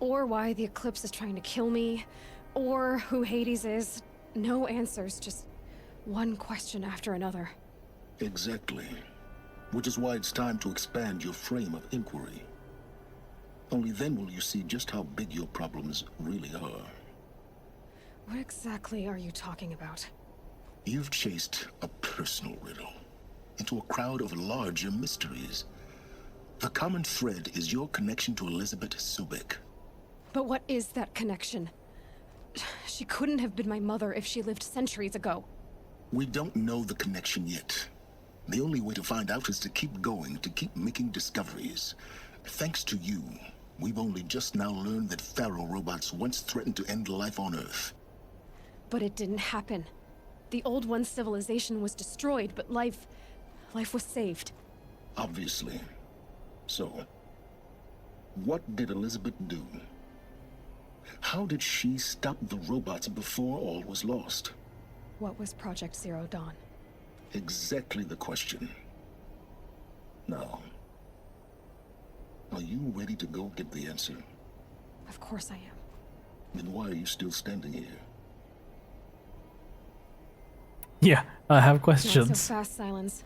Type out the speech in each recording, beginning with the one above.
or why the Eclipse is trying to kill me, or who Hades is. No answers, just one question after another. Exactly. Which is why it's time to expand your frame of inquiry. Only then will you see just how big your problems really are. What exactly are you talking about? You've chased a personal riddle into a crowd of larger mysteries. The common thread is your connection to Elizabeth Sobek. But what is that connection? She couldn't have been my mother if she lived centuries ago. We don't know the connection yet. The only way to find out is to keep going, to keep making discoveries. Thanks to you, we've only just now learned that Pharaoh robots once threatened to end life on Earth. But it didn't happen. The Old One's civilization was destroyed, but life was saved. Obviously. So, what did Elizabeth do? How did she stop the robots before all was lost? What was Project Zero Dawn? Exactly the question. Now, are you ready to go get the answer? Of course I am. Then why are you still standing here? Yeah, I have Not questions. so fast, Silence.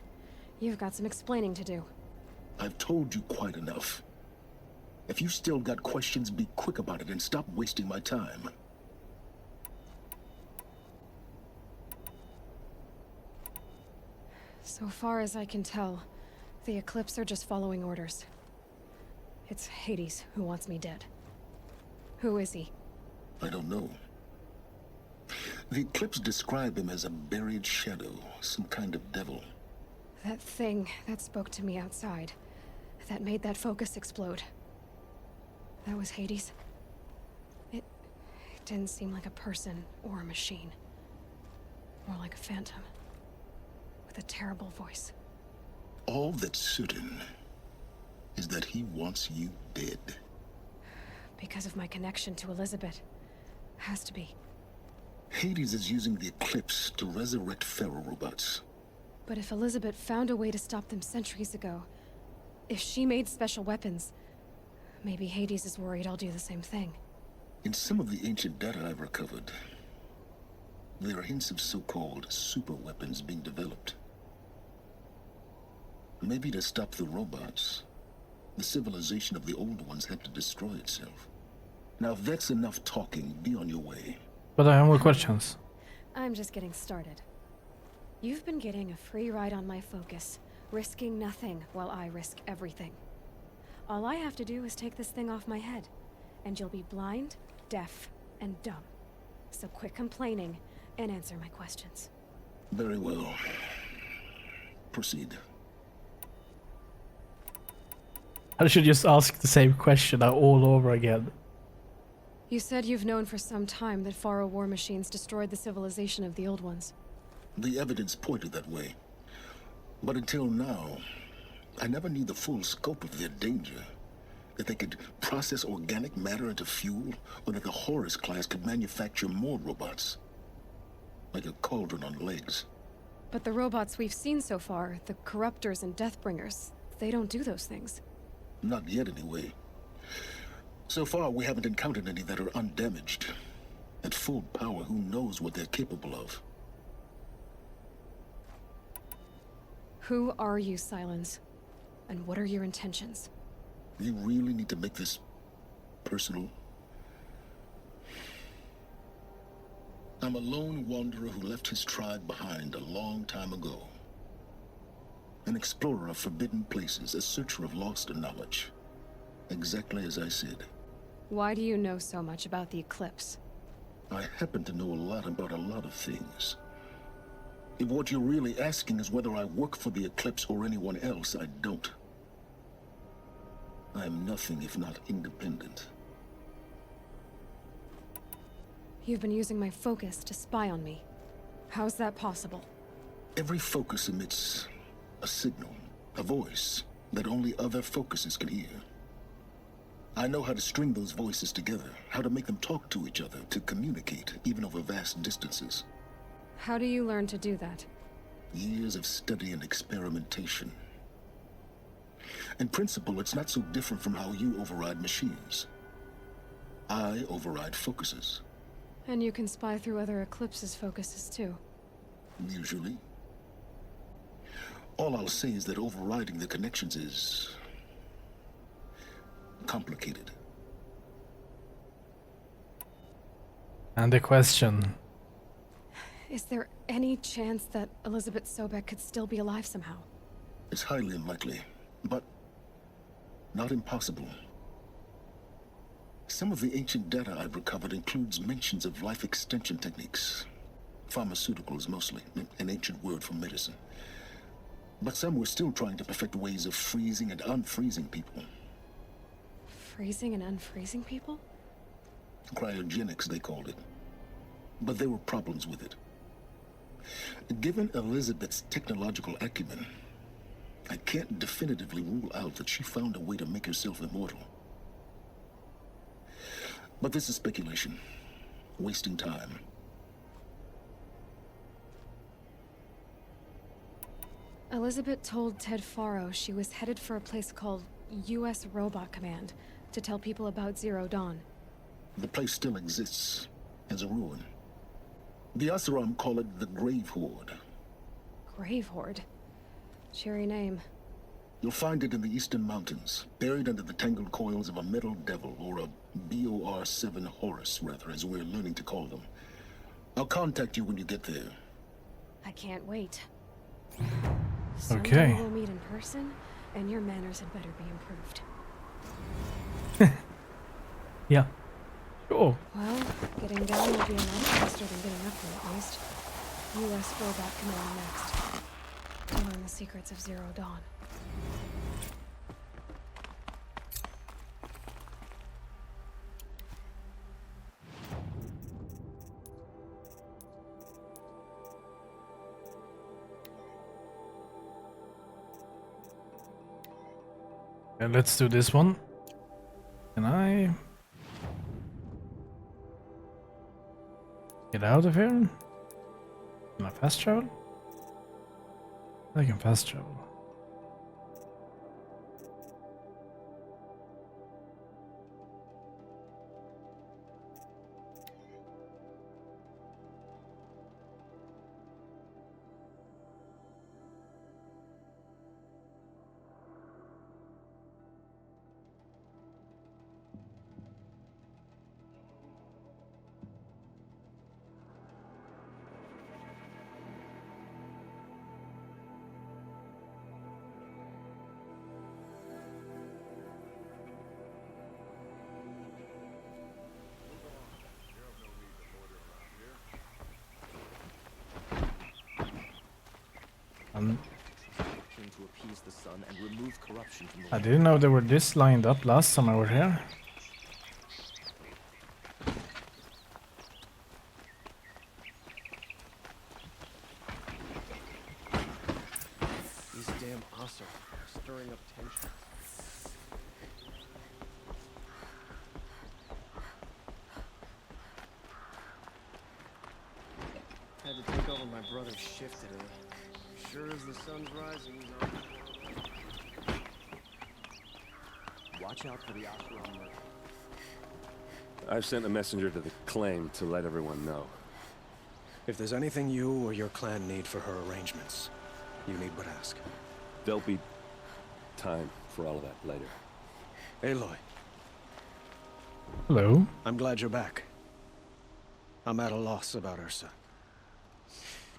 You've got some explaining to do. I've told you quite enough. If you still got questions, be quick about it and stop wasting my time. So far as I can tell, the Eclipse are just following orders. It's Hades who wants me dead. Who is he? I don't know. The Eclipse describe him as a buried shadow, some kind of devil. That thing that spoke to me outside. That made that focus explode. That was Hades? It didn't seem like a person or a machine. More like a phantom. With a terrible voice. All that's certain is that he wants you dead. Because of my connection to Elizabeth. Has to be. Hades is using the Eclipse to resurrect Pharaoh robots. But if Elizabeth found a way to stop them centuries ago, if she made special weapons, maybe Hades is worried I'll do the same thing. In some of the ancient data I've recovered, there are hints of so-called super weapons being developed. Maybe to stop the robots, the civilization of the old ones had to destroy itself. Now if that's enough talking, be on your way. But I have more questions. I'm just getting started. You've been getting a free ride on my focus, risking nothing while I risk everything. All I have to do is take this thing off my head, and you'll be blind, deaf, and dumb. So quit complaining and answer my questions. Very well. Proceed. I should just ask the same question all over again. You said you've known for some time that Pharaoh war machines destroyed the civilization of the Old Ones. The evidence pointed that way. But until now, I never knew the full scope of their danger. That they could process organic matter into fuel, or that the Horus class could manufacture more robots. Like a cauldron on legs. But the robots we've seen so far, the Corruptors and Deathbringers, they don't do those things. Not yet, anyway. So far, we haven't encountered any that are undamaged. At full power, who knows what they're capable of? Who are you, Silence? And what are your intentions? You really need to make this personal? I'm a lone wanderer who left his tribe behind a long time ago. An explorer of forbidden places, a searcher of lost knowledge. Exactly as I said. Why do you know so much about the Eclipse? I happen to know a lot about a lot of things. If what you're really asking is whether I work for the Eclipse or anyone else, I don't. I am nothing if not independent. You've been using my focus to spy on me. How's that possible? Every focus emits a signal, a voice, that only other focuses can hear. I know how to string those voices together, how to make them talk to each other, to communicate, even over vast distances. How do you learn to do that? Years of study and experimentation. In principle, it's not so different from how you override machines. I override focuses, And you can spy through other Eclipse's focuses too. usually. All I'll say is that overriding the connections is complicated. And the question. Is there any chance that Elizabeth Sobek could still be alive somehow? It's highly unlikely, but not impossible. Some of the ancient data I've recovered includes mentions of life extension techniques. Pharmaceuticals mostly, an ancient word for medicine. But some were still trying to perfect ways of freezing and unfreezing people. Freezing and unfreezing people? Cryogenics, they called it. But there were problems with it. Given Elizabeth's technological acumen, I can't definitively rule out that she found a way to make herself immortal. But this is speculation, wasting time. Elizabeth told Ted Faro she was headed for a place called U.S. Robot Command to tell people about Zero Dawn. The place still exists as a ruin. The Oseram call it the Grave Horde. Grave Horde? Cheery name. You'll find it in the Eastern Mountains, buried under the tangled coils of a metal devil, or a BOR-7 Horus, rather, as we're learning to call them. I'll contact you when you get there. I can't wait. Okay. Someday we'll meet in person, and your manners had better be improved. Yeah. Sure. Well, getting down will be a lot faster than getting up there, at least. U.S. Robot Command next. To learn the secrets of Zero Dawn. And let's do this one. Can I get out of here? Can I fast travel? I can fast travel. Came to appease the sun and remove corruption from the I land. didn't know they were this lined up last time I was here. These damn Asar are stirring up tension. Had to take over my brother's shift today. Sure as the sun's rising, he's on. Watch out for the Asar on the... I've sent a messenger to the claim to let everyone know. If there's anything you or your clan need for her arrangements, you need but ask. There'll be time for all of that later. Aloy, Hello. I'm glad you're back. I'm at a loss about Ursa.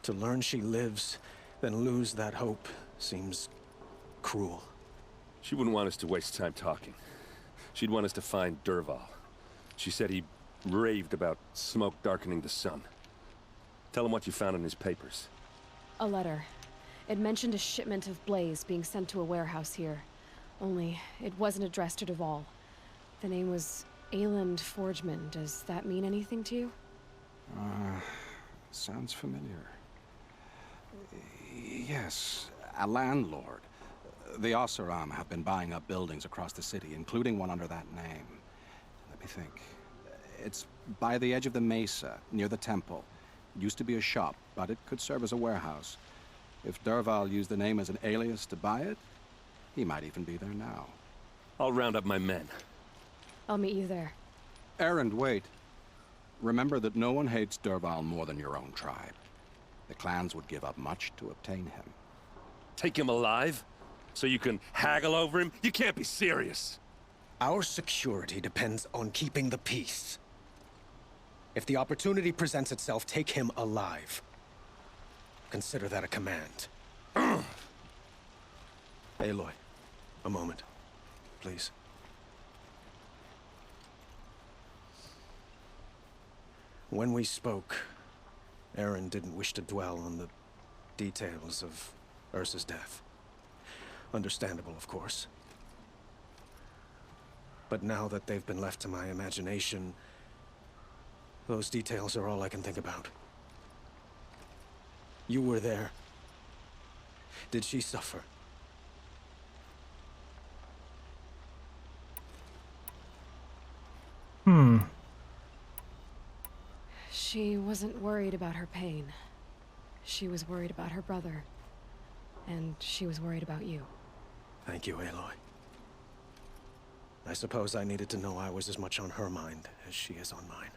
To learn she lives, then lose that hope seems cruel. She wouldn't want us to waste time talking. She'd want us to find Dervahl. She said he raved about smoke darkening the sun. Tell him what you found in his papers. A letter. It mentioned a shipment of Blaze being sent to a warehouse here. Only, it wasn't addressed to Dervahl. The name was Ayland Forgeman. Does that mean anything to you? Sounds familiar. Yes, a landlord. The Oseram have been buying up buildings across the city, including one under that name. Let me think. It's by the edge of the mesa, near the temple. It used to be a shop, but it could serve as a warehouse. If Dervahl used the name as an alias to buy it, he might even be there now. I'll round up my men. I'll meet you there. Erend, wait. Remember that no one hates Dervahl more than your own tribe. The clans would give up much to obtain him. Take him alive? So you can haggle over him? You can't be serious. Our security depends on keeping the peace. If the opportunity presents itself, take him alive. Consider that a command. Aloy, a moment, please. When we spoke, Erend didn't wish to dwell on the details of Ursa's death. Understandable, of course. But now that they've been left to my imagination, those details are all I can think about. You were there. Did she suffer? She wasn't worried about her pain. She was worried about her brother. And she was worried about you. Thank you, Aloy. I suppose I needed to know I was as much on her mind as she is on mine.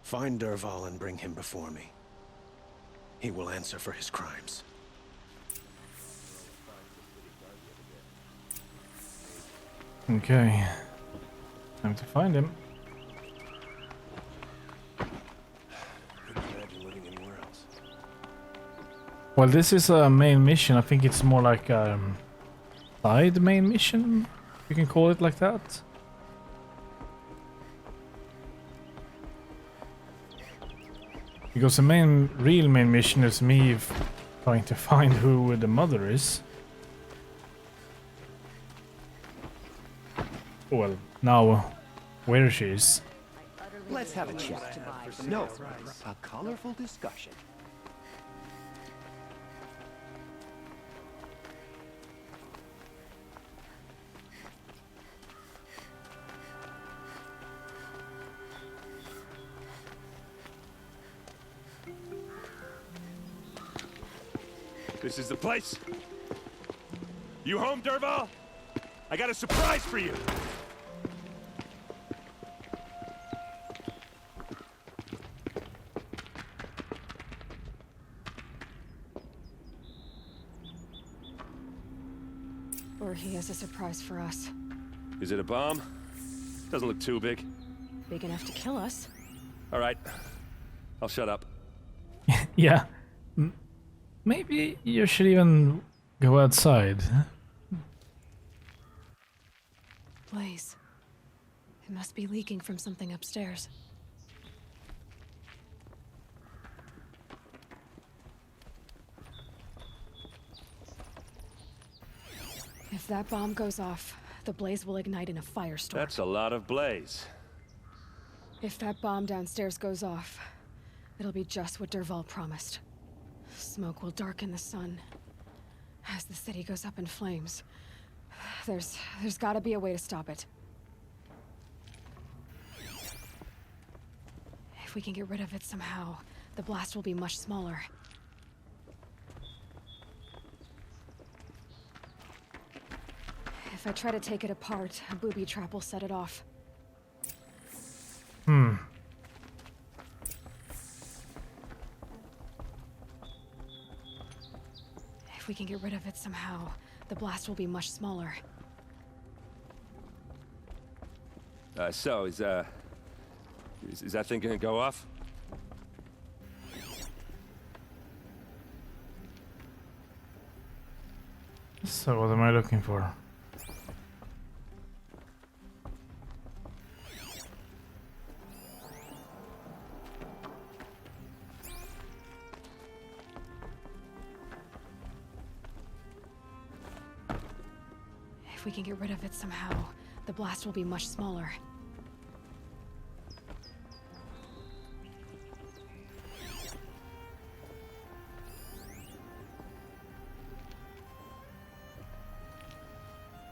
Find Dervahl and bring him before me. He will answer for his crimes. Okay. Time to find him. Couldn't imagine living anywhere else. Well, this is a main mission. I think it's more like a side main mission. You can call it like that. Because the real main mission is me trying to find who the mother is. Well, now where she is. Let's have a chat. No, a colorful discussion. This is the place. You home, Dervahl? I got a surprise for you. Or he has a surprise for us. Is it a bomb? Doesn't look too big. Big enough to kill us. All right. I'll shut up. Yeah. Maybe you should even go outside. Blaze. It must be leaking from something upstairs. If that bomb goes off, the blaze will ignite in a firestorm. That's a lot of blaze. If that bomb downstairs goes off, it'll be just what Dervahl promised. Smoke will darken the sun. As the city goes up in flames. There's gotta be a way to stop it. If we can get rid of it somehow, the blast will be much smaller. If I try to take it apart, a booby trap will set it off. If we can get rid of it somehow, the blast will be much smaller. So is that thing gonna go off? So what am I looking for? If we can get rid of it somehow, the blast will be much smaller.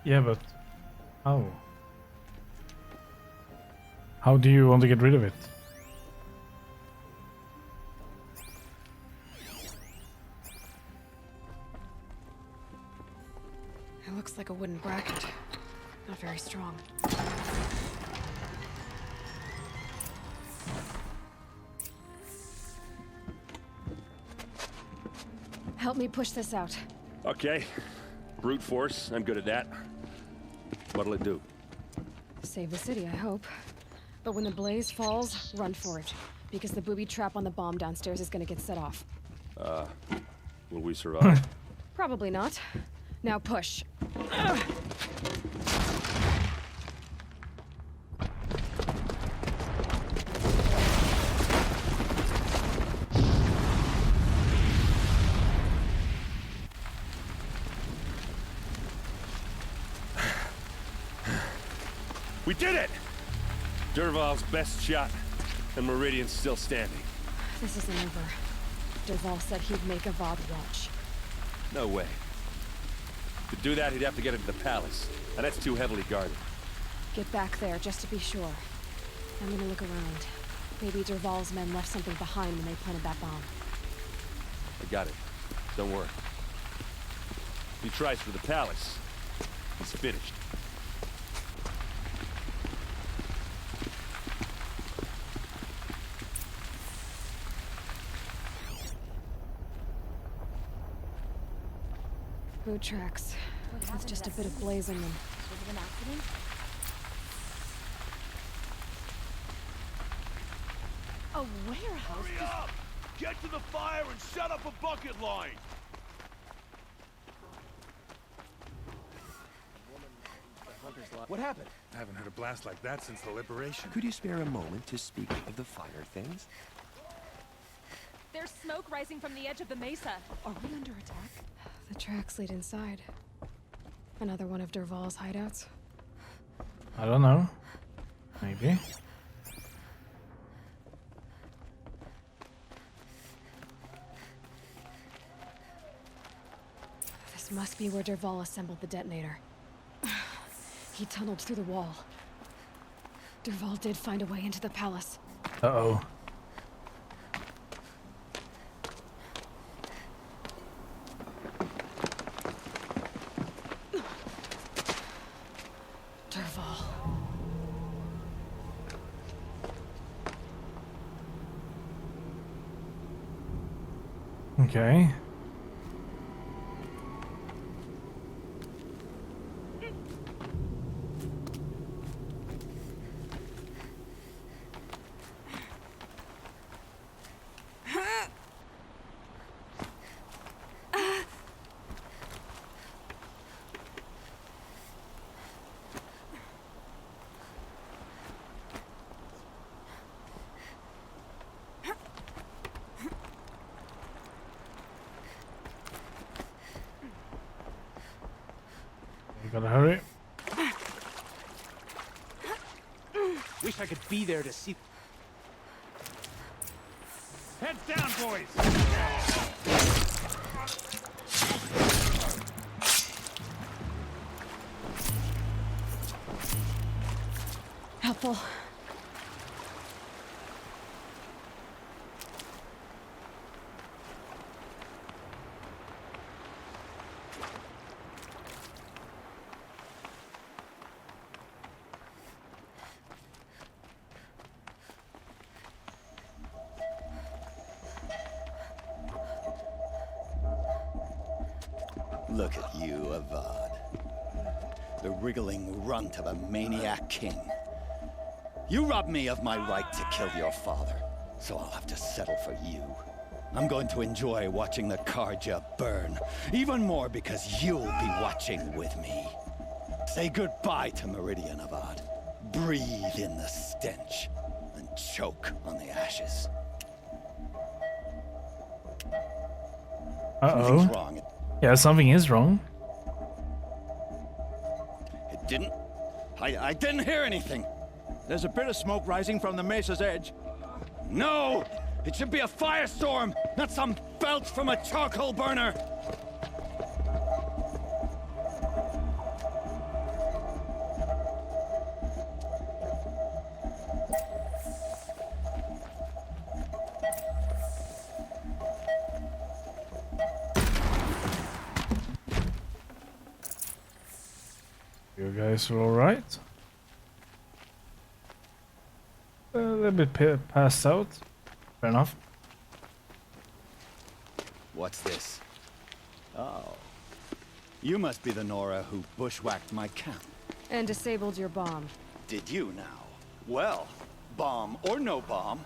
Yeah, but how? How do you want to get rid of it? It looks like a wooden bracket. Not very strong. Help me push this out. Okay. Brute force, I'm good at that. What'll it do? Save the city, I hope. But when the blaze falls, run for it. Because the booby trap on the bomb downstairs is gonna get set off. Will we survive? Probably not. Now push. We did it! Dervahl's best shot, and Meridian's still standing. This isn't over. Dervahl said he'd make Avad watch. No way. To do that, he'd have to get into the palace, and that's too heavily guarded. Get back there, just to be sure. I'm gonna look around. Maybe Dervahl's men left something behind when they planted that bomb. I got it. Don't worry. If he tries for the palace, he's finished. Boot tracks. With just a bit of blaze in them. Was it an accident? A warehouse? Hurry up! Get to the fire and set up a bucket line! What happened? I haven't heard a blast like that since the liberation. Could you spare a moment to speak of the fire things? There's smoke rising from the edge of the mesa. Are we under attack? The tracks lead inside. Another one of Dervahl's hideouts. I don't know. Maybe. This must be where Dervahl assembled the detonator. He tunneled through the wall. Dervahl did find a way into the palace. Uh-oh. Dervahl. Okay. You gotta hurry. Wish I could be there to see. Heads down, boys! Helpful. Look at you, Avad. The wriggling runt of a maniac king. You robbed me of my right to kill your father, so I'll have to settle for you. I'm going to enjoy watching the Carja burn, even more because you'll be watching with me. Say goodbye to Meridian, Avad. Breathe in the stench, and choke on the ashes. Uh-oh. Something's wrong. Yeah, something is wrong. It didn't. I didn't hear anything. There's a bit of smoke rising from the mesa's edge. No! It should be a firestorm, not some belch from a charcoal burner! You guys are alright? A little bit passed out. Fair enough. What's this? Oh. You must be the Nora who bushwhacked my camp. And disabled your bomb. Did you now? Well, bomb or no bomb,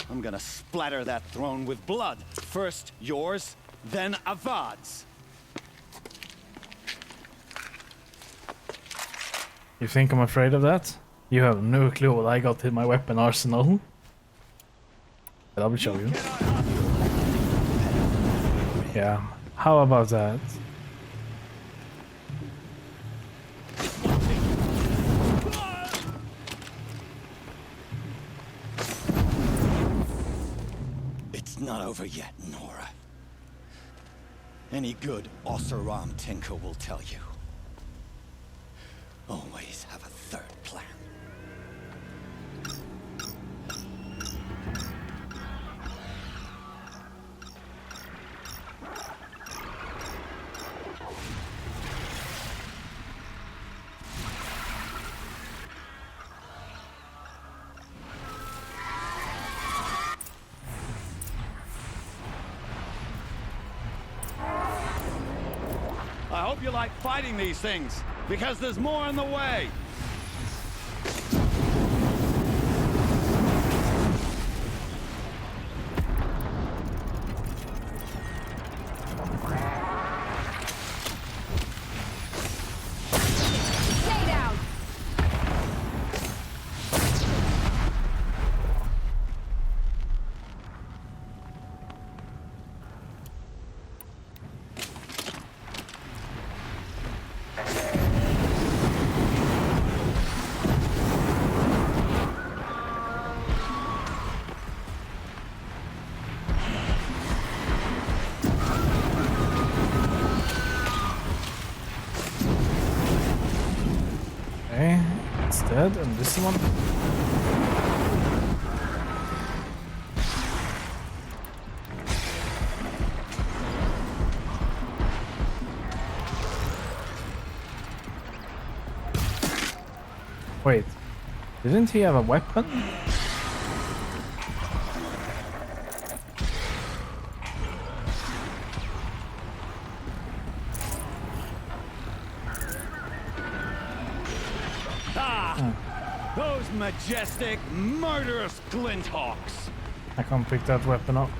I'm gonna splatter that throne with blood. First yours, then Avad's. You think I'm afraid of that? You have no clue what I got in my weapon arsenal. But I will show you. Yeah, how about that? It's not over yet, Nora. Any good Oseram tinker will tell you. Always have a third plan. I hope you like fighting these things, because there's more on the way. Stay down! Okay, it's dead, and this one. Wait, didn't he have a weapon? Those majestic, murderous Glinthawks. I can't pick that weapon up.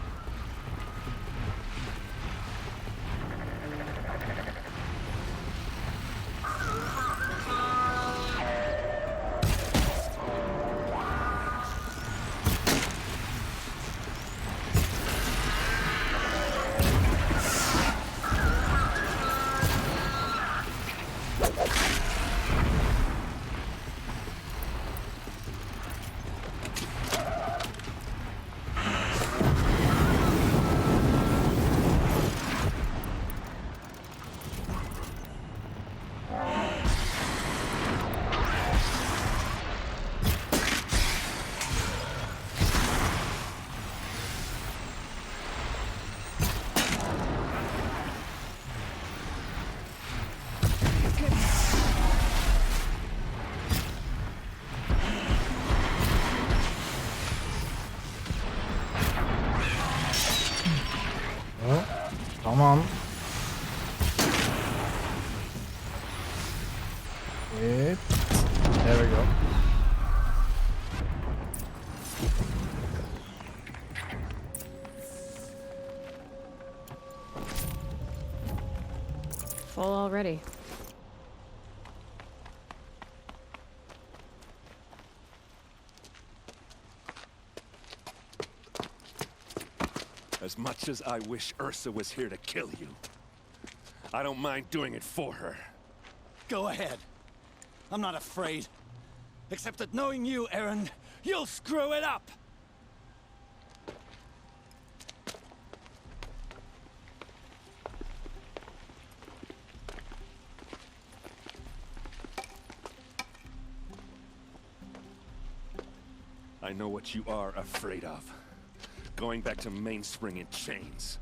Come on. Wait. There we go. Full already. As much as I wish Ursa was here to kill you, I don't mind doing it for her. Go ahead. I'm not afraid. Except that knowing you, Erend, you'll screw it up! I know what you are afraid of. Going back to Mainspring in chains.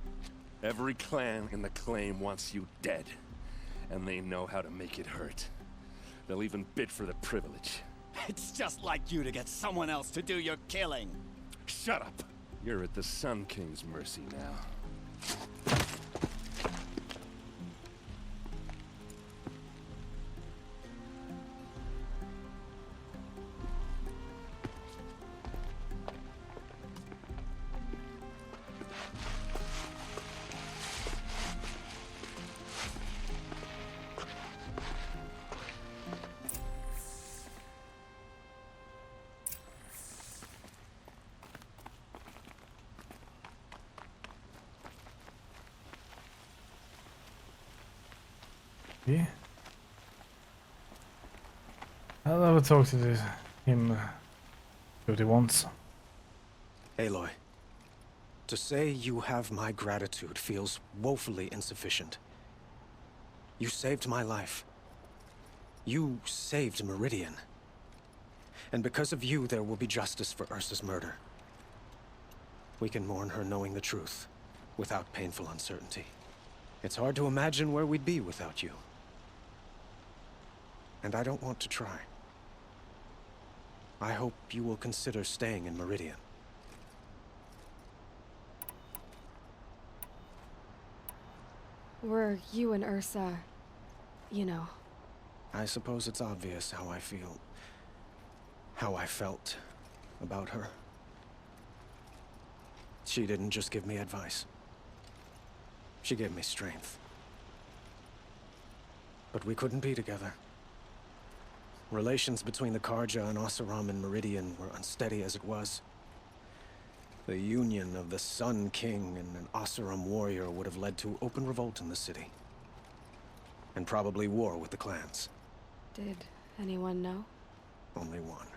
Every clan in the claim wants you dead. And they know how to make it hurt. They'll even bid for the privilege. It's just like you to get someone else to do your killing. Shut up! You're at the Sun King's mercy now. Yeah. I'll have a talk to him. See what he wants. Aloy, to say you have my gratitude feels woefully insufficient. You saved my life. You saved Meridian. And because of you, there will be justice for Ursa's murder. We can mourn her knowing the truth, without painful uncertainty. It's hard to imagine where we'd be without you. And I don't want to try. I hope you will consider staying in Meridian. Were you and Ursa, you know... I suppose it's obvious how I feel. How I felt about her. She didn't just give me advice. She gave me strength. But we couldn't be together. Relations between the Carja and Oseram and Meridian were unsteady as it was. The union of the Sun King and an Oseram warrior would have led to open revolt in the city. And probably war with the clans. Did anyone know? Only one.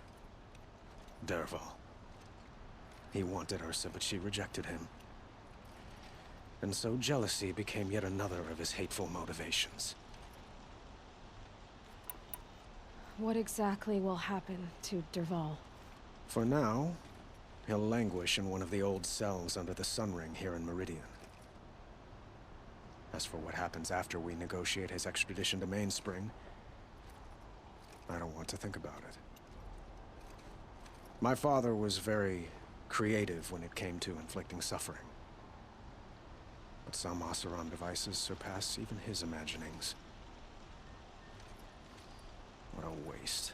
Dervahl. He wanted Ursa, but she rejected him. And so jealousy became yet another of his hateful motivations. What exactly will happen to Dervahl? For now, he'll languish in one of the old cells under the Sun Ring here in Meridian. As for what happens after we negotiate his extradition to Mainspring, I don't want to think about it. My father was very creative when it came to inflicting suffering. But some Oseram devices surpass even his imaginings. What a waste.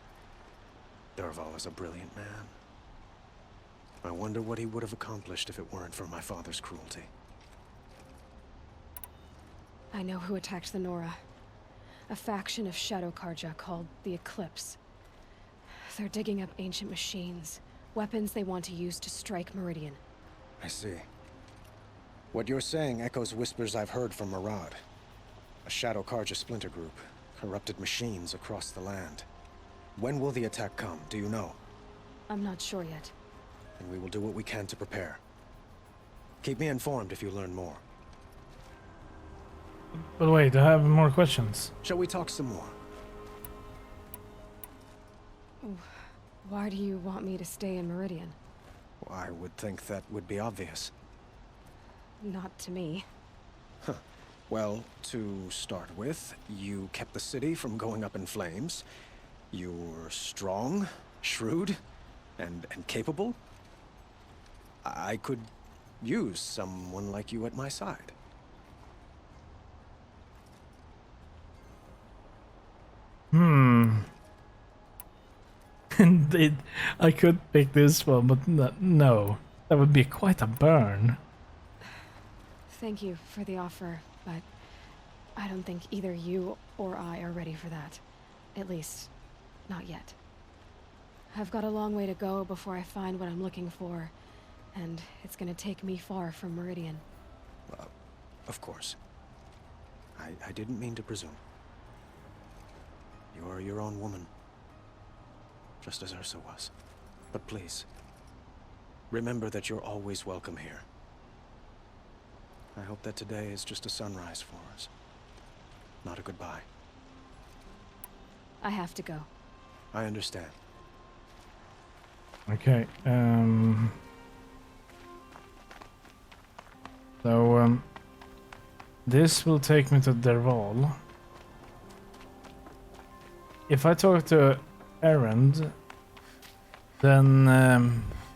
Dervahl is a brilliant man. I wonder what he would have accomplished if it weren't for my father's cruelty. I know who attacked the Nora. A faction of Shadow Carja called the Eclipse. They're digging up ancient machines, weapons they want to use to strike Meridian. I see. What you're saying echoes whispers I've heard from Murad. A Shadow Carja splinter group, corrupted machines across the land. When will the attack come, do you know? I'm not sure yet. And we will do what we can to prepare. Keep me informed if you learn more. But wait, I have more questions. Shall we talk some more? Why do you want me to stay in Meridian? Well, I would think that would be obvious. Not to me. Huh. Well, to start with, you kept the city from going up in flames. You're strong, shrewd, and capable. I could use someone like you at my side. Indeed, I could pick this one, but no. That would be quite a burn. Thank you for the offer, but I don't think either you or I are ready for that. At least, not yet. I've got a long way to go before I find what I'm looking for, and it's gonna take me far from Meridian. Of course. I didn't mean to presume. You're your own woman. Just as Ursa was. But please, remember that you're always welcome here. I hope that today is just a sunrise for us. Not a goodbye. I have to go. I understand. Okay, so, this will take me to Dervahl. If I talk to Erend, then